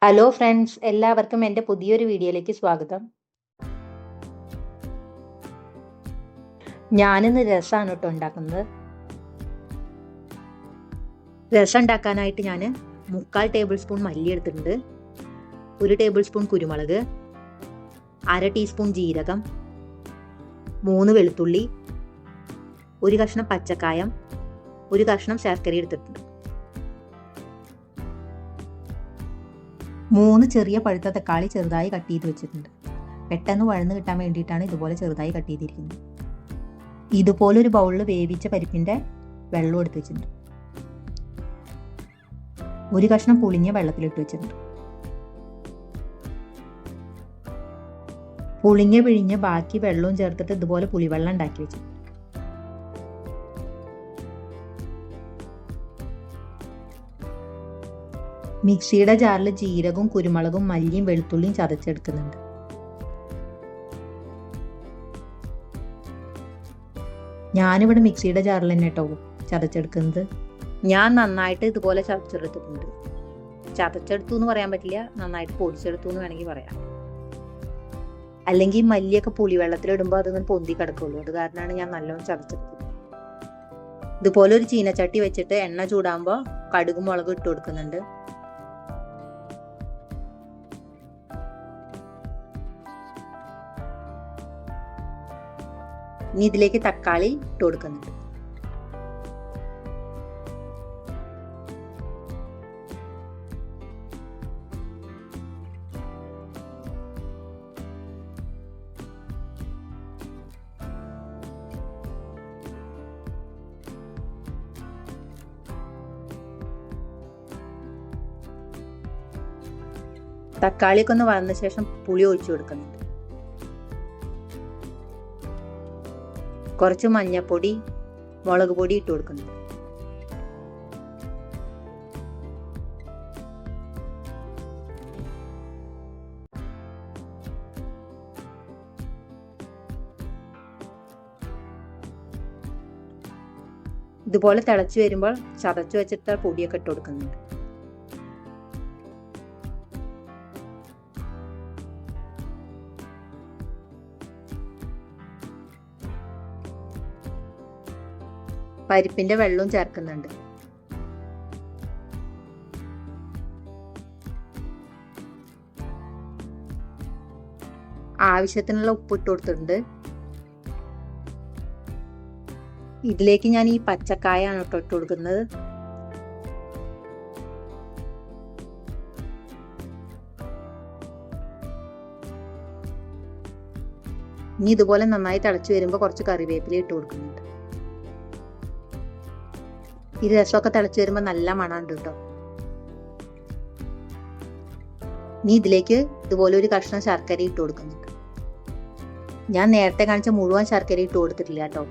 Hello friends, എല്ലാവർക്കും എൻ്റെ പുതിയൊരു വീഡിയോയിലേക്ക് സ്വാഗതം. ഞാനിന്ന് രസമാണ് കേട്ടോ ഉണ്ടാക്കുന്നത്. രസം ഉണ്ടാക്കാനായിട്ട് ഞാൻ 3/4 ടേബിൾ സ്പൂൺ മല്ലി എടുത്തിട്ടുണ്ട്, 1 ടേബിൾ സ്പൂൺ കുരുമുളക്, 1/2 ടീസ്പൂൺ ജീരകം, 3 വെളുത്തുള്ളി, 1 കഷ്ണം പച്ചക്കായം, 1 കഷ്ണം ശർക്കര എടുത്തിട്ടുണ്ട്. 3 ചെറിയ പഴുത്ത തക്കാളി ചെറുതായി കട്ട് ചെയ്ത് വെച്ചിട്ടുണ്ട്. പെട്ടെന്ന് വഴന്ന് കിട്ടാൻ വേണ്ടിയിട്ടാണ് ഇതുപോലെ ചെറുതായി കട്ട് ചെയ്തിരിക്കുന്നത്. ഇതുപോലെ ഒരു ബൗളിൽ വേവിച്ച പരിപ്പിൻ്റെ വെള്ളം എടുത്ത് വെച്ചിട്ടുണ്ട്. 1 കഷ്ണം പുളിഞ്ഞ വെള്ളത്തിലിട്ട് വെച്ചിട്ടുണ്ട്. പുളിഞ്ഞ പിഴിഞ്ഞ് ബാക്കി വെള്ളവും ചേർത്തിട്ട് ഇതുപോലെ പുളിവെള്ളം ഉണ്ടാക്കി വെച്ചിട്ടുണ്ട്. മിക്സിയുടെ ജാറിൽ ജീരകവും കുരുമുളകും മല്ലിയും വെളുത്തുള്ളിയും ചതച്ചെടുക്കുന്നുണ്ട്. ഞാനിവിടെ മിക്സിയുടെ ജാറിൽ തന്നെ കേട്ടോ ചതച്ചെടുക്കുന്നത്. ഞാൻ നന്നായിട്ട് ഇതുപോലെ ചതച്ചെടുത്തിട്ടുണ്ട്. ചതച്ചെടുത്തു എന്ന് പറയാൻ പറ്റില്ല, നന്നായിട്ട് പൊടിച്ചെടുത്തു എന്ന് വേണമെങ്കിൽ പറയാം. അല്ലെങ്കിൽ മല്ലിയൊക്കെ പുളിവെള്ളത്തിലിടുമ്പോൾ അതിങ്ങനെ പൊന്തി കിടക്കുള്ളൂ. അത് കാരണമാണ് ഞാൻ നല്ലോണം ചതച്ചെടുത്തത്. ഇതുപോലെ ഒരു ചീനച്ചട്ടി വെച്ചിട്ട് എണ്ണ ചൂടാകുമ്പോൾ കടുകും മുളകും ഇട്ട് കൊടുക്കുന്നുണ്ട്. ഇനി ഇതിലേക്ക് തക്കാളി ഇട്ട് കൊടുക്കുന്നുണ്ട്. തക്കാളിയൊക്കെ ഒന്ന് വന്ന ശേഷം പുളി ഒഴിച്ചു കൊടുക്കുന്നുണ്ട്. കുറച്ച് മഞ്ഞപ്പൊടി, മുളക് പൊടി ഇട്ട് കൊടുക്കുന്നുണ്ട്. ഇതുപോലെ തിളച്ചു വരുമ്പോൾ ചതച്ചു വെച്ചിട്ട് പൊടിയൊക്കെ ഇട്ട് കൊടുക്കുന്നുണ്ട്. പരിപ്പിന്റെ വെള്ളവും ചേർക്കുന്നുണ്ട്. ആവശ്യത്തിനുള്ള ഉപ്പ് ഇട്ട് കൊടുത്തിട്ടുണ്ട്. ഇതിലേക്ക് ഞാൻ ഈ പച്ചക്കായാണ് ഇട്ട് കൊടുക്കുന്നത്. ഇനി ഇതുപോലെ നന്നായി തിളച്ചു വരുമ്പോൾ കുറച്ച് കറിവേപ്പില ഇട്ട് കൊടുക്കുന്നുണ്ട്. ഈ രസമൊക്കെ തിളച്ചു വരുമ്പോൾ നല്ല മണമുണ്ട് കേട്ടോ. ഇനി ഇതിലേക്ക് ഇതുപോലെ ഒരു കഷ്ണം ശർക്കര ഇട്ട് കൊടുക്കുന്നുണ്ട്. ഞാൻ നേരത്തെ കാണിച്ച മുഴുവൻ ശർക്കര ഇട്ട് കൊടുത്തിട്ടില്ല കേട്ടോ.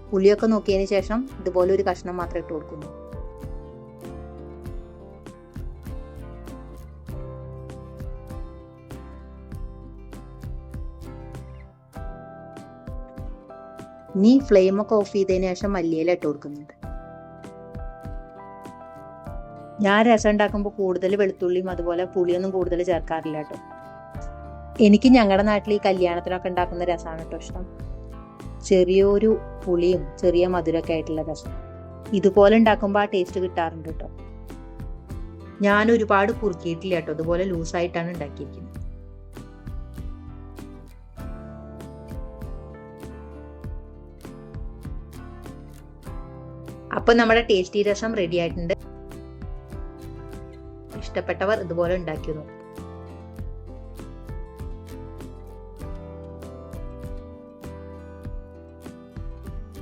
പുളിയൊക്കെ നോക്കിയതിന് ശേഷം ഇതുപോലെ ഒരു കഷ്ണം മാത്രം ഇട്ട് കൊടുക്കുന്നു. ഇനി ഫ്ലെയിമൊക്കെ ഓഫ് ചെയ്തതിന് ശേഷം മല്ലിയില ഇട്ട് കൊടുക്കുന്നുണ്ട്. ഞാൻ രസം ഉണ്ടാക്കുമ്പോൾ കൂടുതൽ വെളുത്തുള്ളിയും അതുപോലെ പുളിയൊന്നും കൂടുതൽ ചേർക്കാറില്ല കേട്ടോ. എനിക്ക് ഞങ്ങളുടെ നാട്ടിൽ ഈ കല്യാണത്തിനൊക്കെ ഉണ്ടാക്കുന്ന രസമാണ് കേട്ടോ ഇഷ്ടം. ചെറിയൊരു പുളിയും ചെറിയ മധുരമൊക്കെ ആയിട്ടുള്ള രസം. ഇതുപോലെ ഉണ്ടാക്കുമ്പോൾ ആ ടേസ്റ്റ് കിട്ടാറുണ്ട് കേട്ടോ. ഞാൻ ഒരുപാട് കുറുക്കിയിട്ടില്ല കേട്ടോ, ഇതുപോലെ ലൂസായിട്ടാണ് ഉണ്ടാക്കിയിരിക്കുന്നത്. അപ്പോൾ നമ്മുടെ ടേസ്റ്റി രസം റെഡി ആയിട്ടുണ്ട്. ഇഷ്ടപ്പെട്ടവർ ഇതുപോലെ ഉണ്ടാക്കി നോക്കും.